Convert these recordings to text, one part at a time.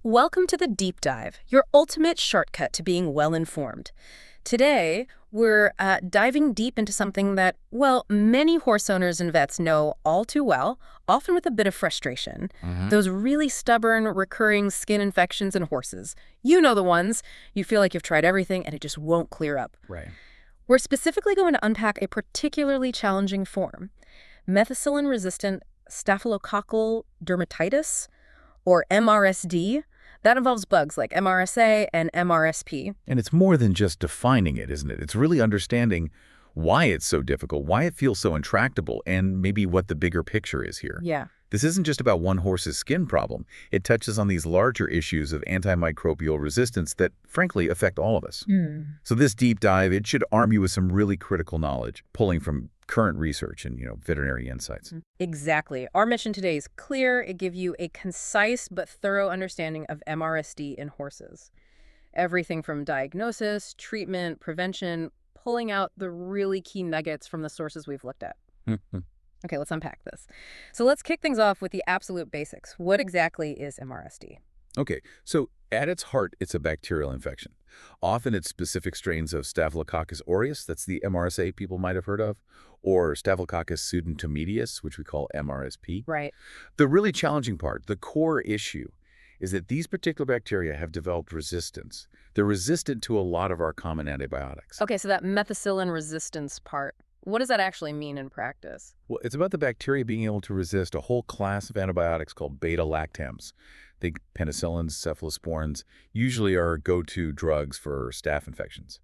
Welcome to the Deep Dive, your ultimate shortcut to being well-informed. Today, we're diving deep into something that, well, many horse owners and vets know all too well, often with a bit of frustration. Those really stubborn, recurring skin infections in horses. You know the ones. You feel like you've tried everything and it just won't clear up. Right. We're specifically going to unpack a particularly challenging form, methicillin-resistant staphylococcal dermatitis, or MRSD. That involves bugs like MRSA and MRSP. And it's more than just defining it, isn't it? It's really understanding why it's so difficult, why it feels so intractable, and maybe what the bigger picture is here. Yeah. This isn't just about one horse's skin problem. It touches on these larger issues of antimicrobial resistance that, frankly, affect all of us. So this deep dive, it should arm you with some really critical knowledge, pulling from current research and, veterinary insights. Exactly. Our mission today is clear. It gives you a concise but thorough understanding of MRSD in horses. Everything from diagnosis, treatment, prevention, pulling out the really key nuggets from the sources we've looked at. Okay, let's unpack this. So let's kick things off with the absolute basics. What exactly is MRSD? Okay, so at its heart, it's a bacterial infection. Often it's specific strains of Staphylococcus aureus, that's the MRSA people might have heard of, or Staphylococcus pseudotomedius, which we call MRSP. Right. The really challenging part, the core issue, is that these particular bacteria have developed resistance. They're resistant to a lot of our common antibiotics. Okay, so that methicillin resistance part, what does that actually mean in practice? Well, it's about the bacteria being able to resist a whole class of antibiotics called beta-lactams. Think penicillins, cephalosporins, usually are go-to drugs for staph infections.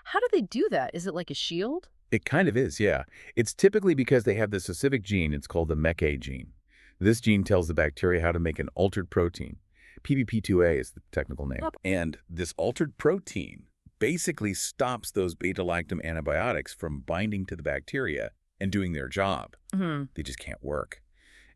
How do they do that? Is it like a shield? It kind of is, yeah. It's typically because they have this specific gene. It's called the MEK gene. This gene tells the bacteria how to make an altered protein. PBP2A is the technical name. And this altered protein basically stops those beta-lactam antibiotics from binding to the bacteria and doing their job. They just can't work.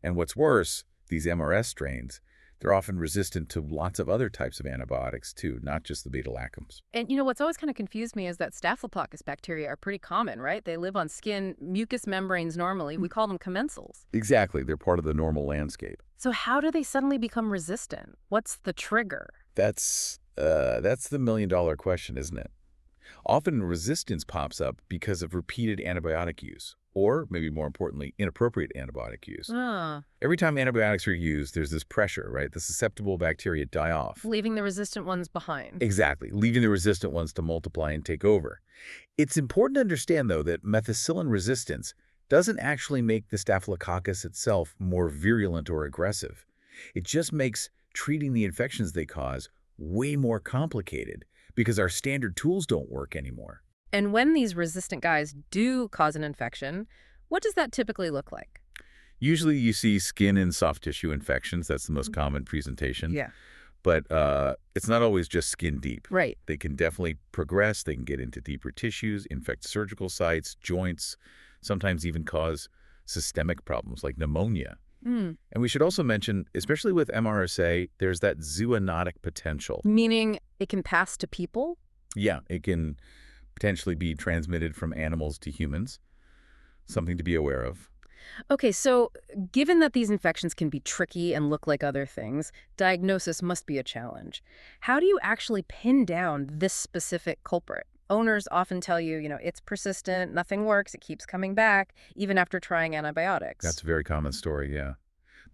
And what's worse, these MRS strains, they're often resistant to lots of other types of antibiotics too, not just the beta-lactams. And what's always kind of confused me is that Staphylococcus bacteria are pretty common, right? They live on skin mucous membranes normally. We call them commensals. Exactly. They're part of the normal landscape. So how do they suddenly become resistant? What's the trigger? That's the million-dollar question, isn't it? Often resistance pops up because of repeated antibiotic use, or maybe more importantly, inappropriate antibiotic use. Every time antibiotics are used, there's this pressure, right? The susceptible bacteria die off. Leaving the resistant ones behind. Exactly, leaving the resistant ones to multiply and take over. It's important to understand, though, that methicillin resistance doesn't actually make the Staphylococcus itself more virulent or aggressive. It just makes treating the infections they cause way more complicated because our standard tools don't work anymore. And when these resistant guys do cause an infection, what does that typically look like? Usually you see skin and soft tissue infections. That's the most common presentation. Yeah. But it's not always just skin deep. Right. They can definitely progress. They can get into deeper tissues, infect surgical sites, joints, sometimes even cause systemic problems like pneumonia. And we should also mention, especially with MRSA, there's that zoonotic potential. Meaning it can pass to people? Yeah, it can potentially be transmitted from animals to humans. Something to be aware of. Okay, so given that these infections can be tricky and look like other things, diagnosis must be a challenge. How do you actually pin down this specific culprit? Owners often tell you, it's persistent, nothing works, it keeps coming back, even after trying antibiotics. That's a very common story, yeah.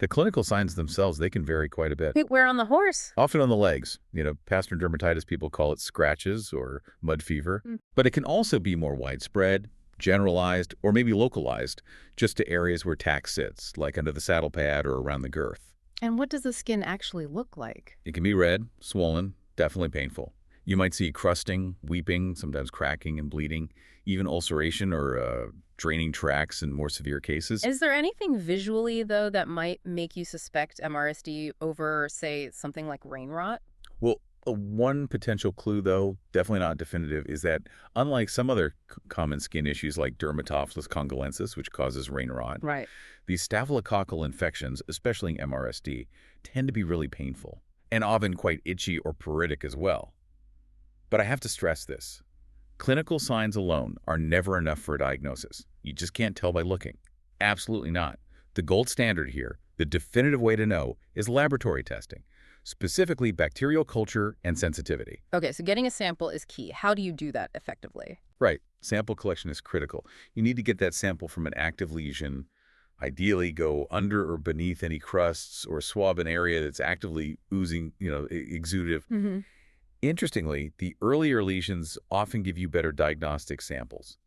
The clinical signs themselves, they can vary quite a bit. Wait, where on the horse? Often on the legs. Pastoral dermatitis, people call it scratches or mud fever. But it can also be more widespread, generalized, or maybe localized, just to areas where tack sits, like under the saddle pad or around the girth. And what does the skin actually look like? It can be red, swollen, definitely painful. You might see crusting, weeping, sometimes cracking and bleeding, even ulceration or draining tracts in more severe cases. Is there anything visually, though, that might make you suspect MRSD over, say, something like rain rot? Well, one potential clue, though, definitely not definitive, is that unlike some other common skin issues like dermatophilus congolensis, which causes rain rot, Right. these staphylococcal infections, especially in MRSD, tend to be really painful and often quite itchy or pruritic as well. But I have to stress this. Clinical signs alone are never enough for a diagnosis. You just can't tell by looking. Absolutely not. The gold standard here, the definitive way to know, is laboratory testing. specifically bacterial culture and sensitivity. Okay, so getting a sample is key. How do you do that effectively? Right. Sample collection is critical. You need to get that sample from an active lesion, ideally go under or beneath any crusts or swab an area that's actively oozing, exudative. Mm-hmm. Interestingly, the earlier lesions often give you better diagnostic samples.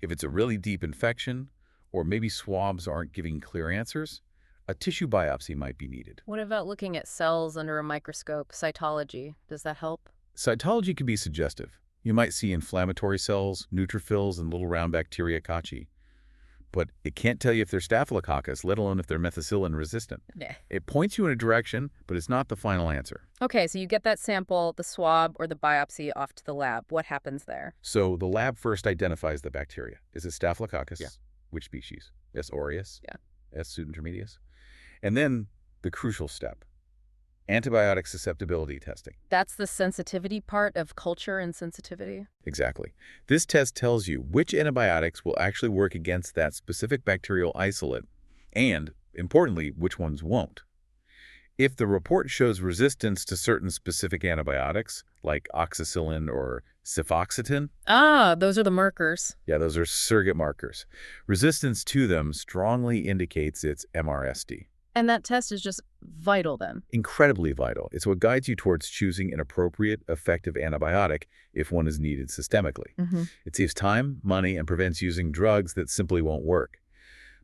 If it's a really deep infection, or maybe swabs aren't giving clear answers, a tissue biopsy might be needed. What about looking at cells under a microscope, cytology? Does that help? Cytology can be suggestive. You might see inflammatory cells, neutrophils, and little round bacteria cocci. But it can't tell you if they're Staphylococcus, let alone if they're methicillin-resistant. Nah. It points you in a direction, but it's not the final answer. Okay, so you get that sample, the swab, or the biopsy off to the lab. What happens there? So the lab first identifies the bacteria. Is it Staphylococcus? Yeah. Which species? S. aureus? Yeah. S. pseudointermedius? And then the crucial step, antibiotic susceptibility testing. That's the sensitivity part of culture and sensitivity? Exactly. This test tells you which antibiotics will actually work against that specific bacterial isolate and, importantly, which ones won't. If the report shows resistance to certain specific antibiotics, like oxacillin or cefoxitin, Those are the markers. yeah, those are surrogate markers. Resistance to them strongly indicates it's MRSD. And that test is just vital then. Incredibly vital. It's what guides you towards choosing an appropriate, effective antibiotic if one is needed systemically. Mm-hmm. It saves time, money, and prevents using drugs that simply won't work.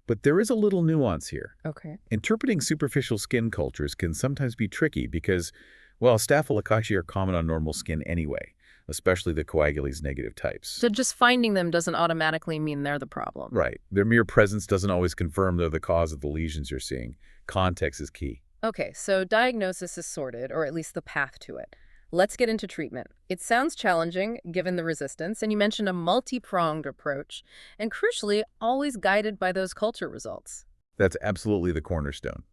But there is a little nuance here. Okay. Interpreting superficial skin cultures can sometimes be tricky because, well, Staphylococci are common on normal skin anyway, especially the coagulase negative types. So just finding them doesn't automatically mean they're the problem. Right. Their mere presence doesn't always confirm they're the cause of the lesions you're seeing. Context is key. Okay, so diagnosis is sorted, or at least the path to it. Let's get into treatment. It sounds challenging, given the resistance, and you mentioned a multi-pronged approach, and crucially, always guided by those culture results. That's absolutely the cornerstone.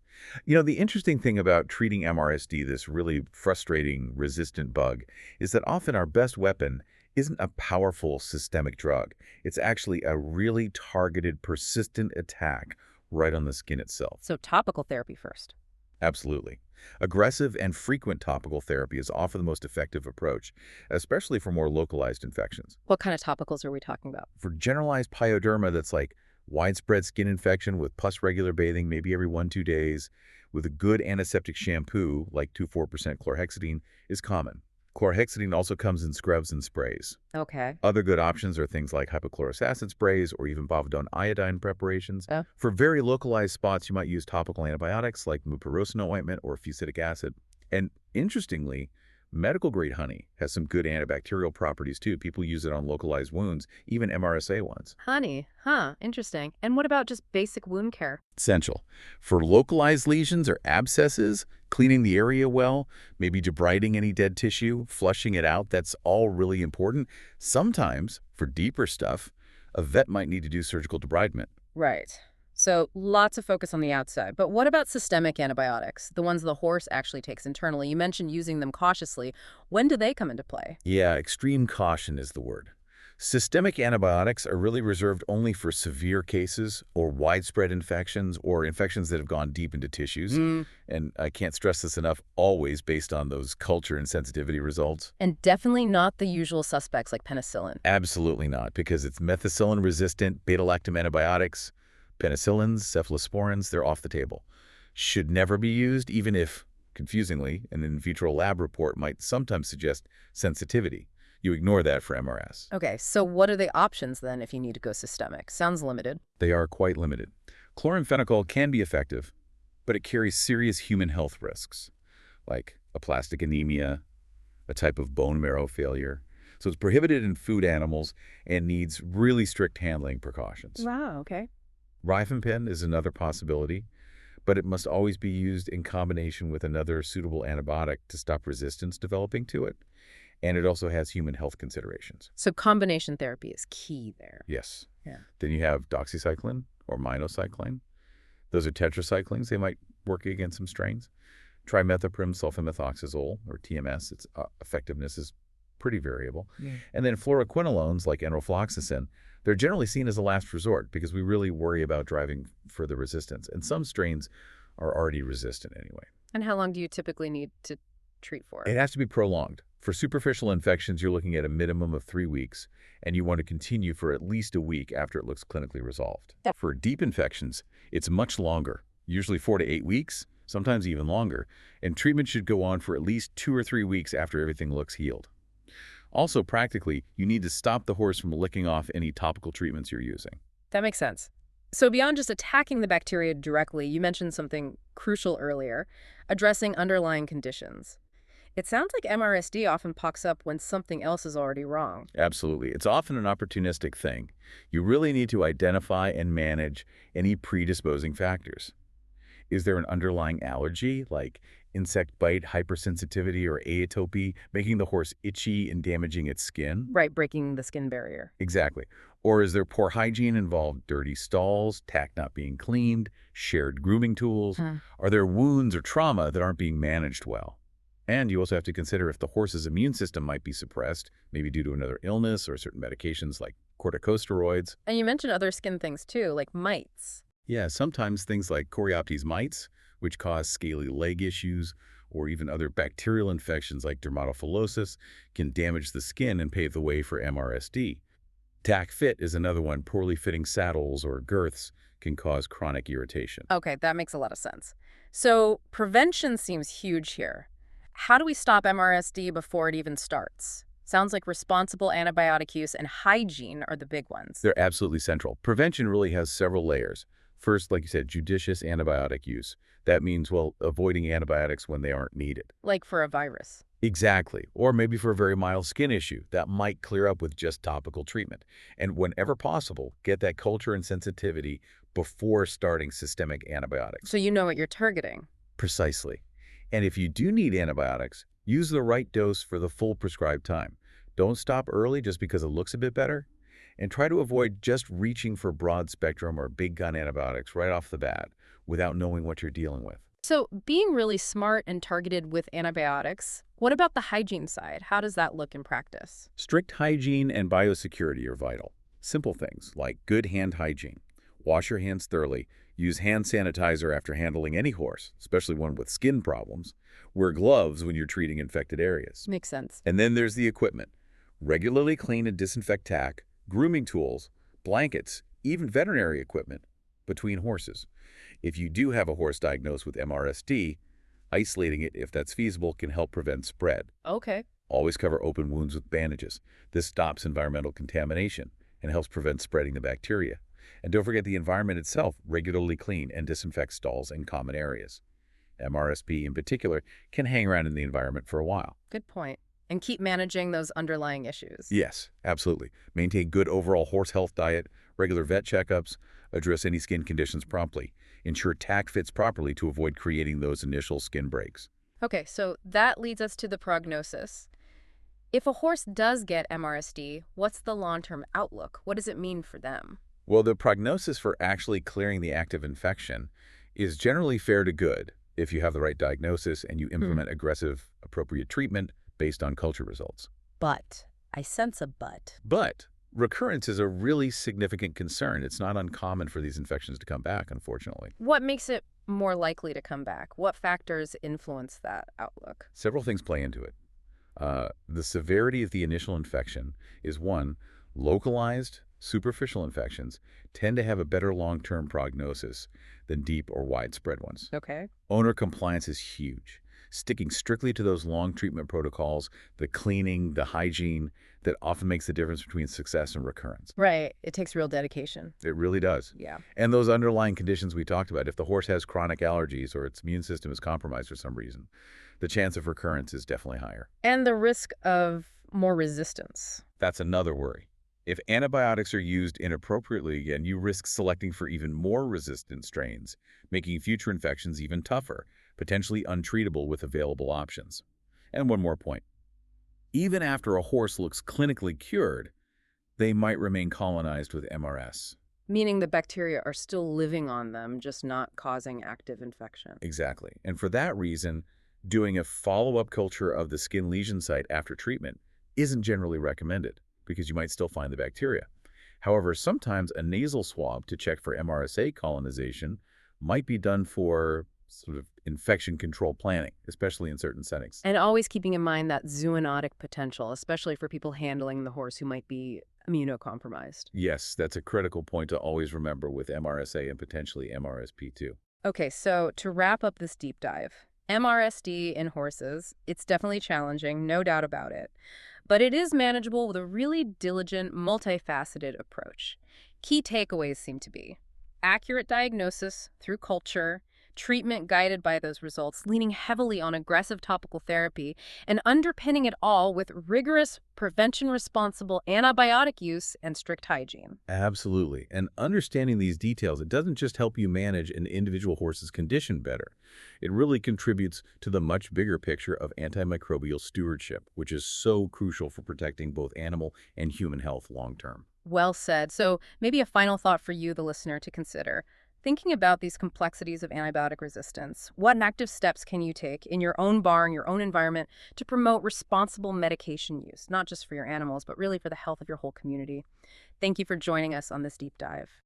The interesting thing about treating MRSD, this really frustrating resistant bug, is that often our best weapon isn't a powerful systemic drug. It's actually a really targeted, persistent attack right on the skin itself. So topical therapy first. Absolutely. Aggressive and frequent topical therapy is often the most effective approach, especially for more localized infections. What kind of topicals are we talking about? For generalized pyoderma that's like widespread skin infection with pus regular bathing, maybe every 1-2 days, with a good antiseptic shampoo like 2,4% chlorhexidine is common. Chlorhexidine also comes in scrubs and sprays. Okay. Other good options are things like hypochlorous acid sprays or even povidone iodine preparations. Oh. For very localized spots, you might use topical antibiotics like mupirocin ointment or fusidic acid. And interestingly, medical-grade honey has some good antibacterial properties too. People use it on localized wounds, even MRSA ones. Honey. Interesting. And what about just basic wound care? Essential. For localized lesions or abscesses, cleaning the area well, maybe debriding any dead tissue, flushing it out, that's all really important. Sometimes, for deeper stuff, a vet might need to do surgical debridement. Right. So lots of focus on the outside. But what about systemic antibiotics, the ones the horse actually takes internally? You mentioned using them cautiously. When do they come into play? Yeah, extreme caution is the word. Systemic antibiotics are really reserved only for severe cases or widespread infections or infections that have gone deep into tissues. And I can't stress this enough, always based on those culture and sensitivity results. And definitely not the usual suspects like penicillin. Absolutely not, because it's methicillin-resistant beta-lactam antibiotics, penicillins, cephalosporins, they're off the table. Should never be used, even if, confusingly, an in vitro lab report might sometimes suggest sensitivity. You ignore that for MRS. Okay, so what are the options then if you need to go systemic? Sounds limited. They are quite limited. Chloramphenicol can be effective, but it carries serious human health risks, like aplastic anemia, a type of bone marrow failure. So it's prohibited in food animals and needs really strict handling precautions. Wow, okay. Rifampin is another possibility, but it must always be used in combination with another suitable antibiotic to stop resistance developing to it. And it also has human health considerations. So combination therapy is key there. Yes. Yeah. Then you have doxycycline or minocycline. Those are tetracyclines. They might work against some strains. Trimethoprim sulfamethoxazole, or TMS, its effectiveness is pretty variable. Yeah. And then fluoroquinolones like enrofloxacin, they're generally seen as a last resort because we really worry about driving further resistance. And some strains are already resistant anyway. And how long do you typically need to treat for? It has to be prolonged. For superficial infections, you're looking at a minimum of 3 weeks, and you want to continue for at least a week after it looks clinically resolved. For deep infections, it's much longer, usually 4 to 8 weeks, sometimes even longer, and treatment should go on for at least 2 or 3 weeks after everything looks healed. Also, practically, you need to stop the horse from licking off any topical treatments you're using. That makes sense. So beyond just attacking the bacteria directly, you mentioned something crucial earlier, addressing underlying conditions. It sounds like MRSD often pops up when something else is already wrong. Absolutely. It's often an opportunistic thing. You really need to identify and manage any predisposing factors. Is there an underlying allergy, like insect bite, hypersensitivity, or atopy, making the horse itchy and damaging its skin? Right, breaking the skin barrier. Exactly. Or is there poor hygiene involved, dirty stalls, tack not being cleaned, shared grooming tools? Are there wounds or trauma that aren't being managed well? And you also have to consider if the horse's immune system might be suppressed, maybe due to another illness or certain medications like corticosteroids. And you mentioned other skin things too, like mites. Yeah, sometimes things like Coreoptes mites, which cause scaly leg issues, or even other bacterial infections like dermatophilosis, can damage the skin and pave the way for MRSD. Tack fit is another one. Poorly fitting saddles or girths can cause chronic irritation. Okay, that makes a lot of sense. So prevention seems huge here. How do we stop MRSD before it even starts? Sounds like responsible antibiotic use and hygiene are the big ones. They're absolutely central. Prevention really has several layers. First, like you said, judicious antibiotic use. That means, well, avoiding antibiotics when they aren't needed. Like for a virus. Exactly. Or maybe for a very mild skin issue that might clear up with just topical treatment. And whenever possible, get that culture and sensitivity before starting systemic antibiotics. So you know what you're targeting. Precisely. And if you do need antibiotics, use the right dose for the full prescribed time. Don't stop early just because it looks a bit better. And try to avoid just reaching for broad spectrum or big gun antibiotics right off the bat without knowing what you're dealing with. So being really smart and targeted with antibiotics, what about the hygiene side? How does that look in practice? Strict hygiene and biosecurity are vital. Simple things like good hand hygiene. Wash your hands thoroughly. Use hand sanitizer after handling any horse, especially one with skin problems. Wear gloves when you're treating infected areas. Makes sense. And then there's the equipment. Regularly clean and disinfect tack, grooming tools, blankets, even veterinary equipment between horses. If you do have a horse diagnosed with MRSD, isolating it, if that's feasible, can help prevent spread. Okay. Always cover open wounds with bandages. This stops environmental contamination and helps prevent spreading the bacteria. And don't forget the environment itself. Regularly clean and disinfect stalls and common areas. MRSP in particular can hang around in the environment for a while. Good point. And keep managing those underlying issues. Yes, absolutely. Maintain good overall horse health diet, regular vet checkups, address any skin conditions promptly. Ensure tack fits properly to avoid creating those initial skin breaks. Okay, so that leads us to the prognosis. If a horse does get MRSD, what's the long-term outlook? What does it mean for them? Well, the prognosis for actually clearing the active infection is generally fair to good if you have the right diagnosis and you implement aggressive, appropriate treatment based on culture results. But, I sense a but. But recurrence is a really significant concern. It's not uncommon for these infections to come back, unfortunately. What makes it more likely to come back? What factors influence that outlook? Several things play into it. The severity of the initial infection is one. Localized, superficial infections tend to have a better long-term prognosis than deep or widespread ones. Okay. Owner compliance is huge. Sticking strictly to those long treatment protocols, the cleaning, the hygiene, that often makes the difference between success and recurrence. Right. It takes real dedication. It really does. Yeah. And those underlying conditions we talked about, if the horse has chronic allergies or its immune system is compromised for some reason, the chance of recurrence is definitely higher. And the risk of more resistance. That's another worry. If antibiotics are used inappropriately, again, you risk selecting for even more resistant strains, making future infections even tougher, potentially untreatable with available options. And one more point. Even after a horse looks clinically cured, they might remain colonized with MRS. Meaning the bacteria are still living on them, just not causing active infection. Exactly. And for that reason, doing a follow-up culture of the skin lesion site after treatment isn't generally recommended, because you might still find the bacteria. However, sometimes a nasal swab to check for MRSA colonization might be done for sort of infection control planning, especially in certain settings. And always keeping in mind that zoonotic potential, especially for people handling the horse who might be immunocompromised. Yes, that's a critical point to always remember with MRSA and potentially MRSP too. Okay, so to wrap up this deep dive, MRSD in horses, it's definitely challenging, no doubt about it. But it is manageable with a really diligent, multifaceted approach. Key takeaways seem to be accurate diagnosis through culture, treatment guided by those results, leaning heavily on aggressive topical therapy, and underpinning it all with rigorous, prevention-responsible antibiotic use and strict hygiene. Absolutely. And understanding these details, it doesn't just help you manage an individual horse's condition better. It really contributes to the much bigger picture of antimicrobial stewardship, which is so crucial for protecting both animal and human health long term. Well said. So maybe a final thought for you, the listener, to consider. Thinking about these complexities of antibiotic resistance, what active steps can you take in your own barn, your own environment, to promote responsible medication use, not just for your animals, but really for the health of your whole community? Thank you for joining us on this deep dive.